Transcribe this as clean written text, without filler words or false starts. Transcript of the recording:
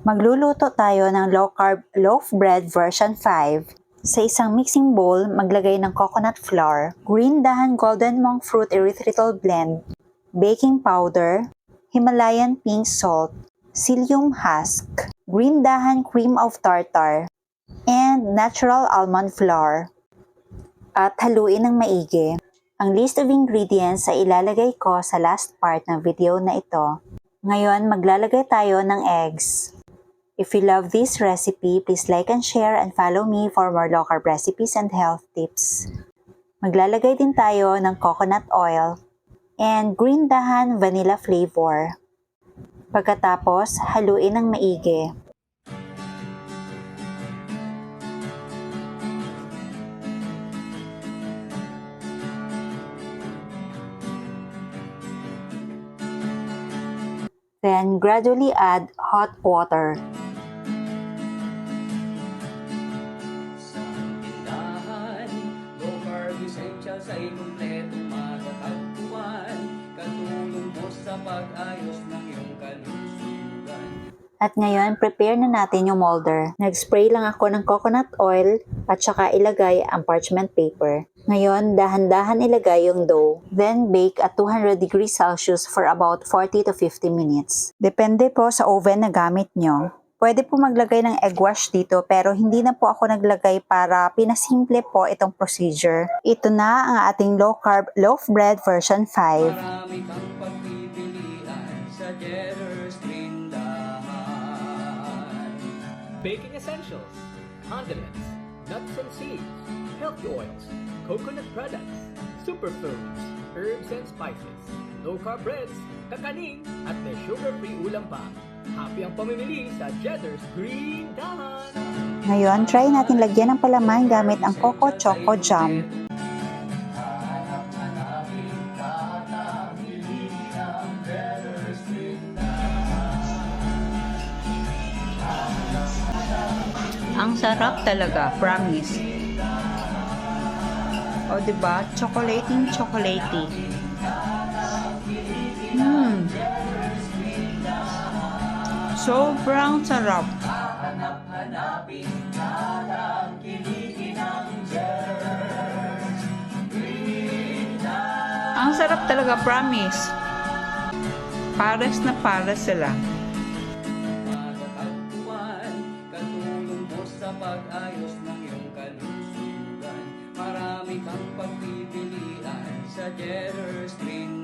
Magluluto tayo ng low-carb loaf bread version 5. Sa isang mixing bowl, maglagay ng coconut flour, green dahan golden monk fruit erythritol blend, baking powder, Himalayan pink salt, psyllium husk, green dahan cream of tartar, and natural almond flour. At haluin ng maigi. Ang list of ingredients ay ilalagay ko sa last part ng video na ito. Ngayon, maglalagay tayo ng eggs. If you love this recipe, please like and share and follow me for more low-carb recipes and health tips. Maglalagay din tayo ng coconut oil and green dahan vanilla flavor. Pagkatapos, haluin ng maigi. Then, gradually add hot water. Essentials ay kumpletong matatagpuan, katulong mo sa pag-ayos ng iyong kalusugan. At ngayon, prepare na natin yung molder. Nag-spray lang ako ng coconut oil at saka ilagay ang parchment paper. Ngayon, dahan-dahan ilagay yung dough. Then, bake at 200 degrees Celsius for about 40 to 50 minutes. Depende po sa oven na gamit nyo. Pwede po maglagay ng egg wash dito pero hindi na po ako naglagay para pinasimple po itong procedure. Ito na ang ating low-carb loaf bread version 5. Marami kang pagpipilian sa Jetter's Tindahan. Baking essentials, condiments, nuts and seeds, healthy oils, coconut products, superfoods, herbs and spices, low-carb breads, kakanin, at may sugar-free ulam pa. Happy ang pamimili sa Jetter's Green Dahan! Ngayon, try natin lagyan ng palaman gamit ang Coco Choco Jam. Ang sarap talaga, promise. O, diba? Chocolatey. Sobrang sarap. Ang sarap talaga, promise. Pares na pares sila. Matatagpuan, katulong mo sa pag-ayos ng iyong kalusugan. Marami kang pagpipilian sa Jetter's Tindahan.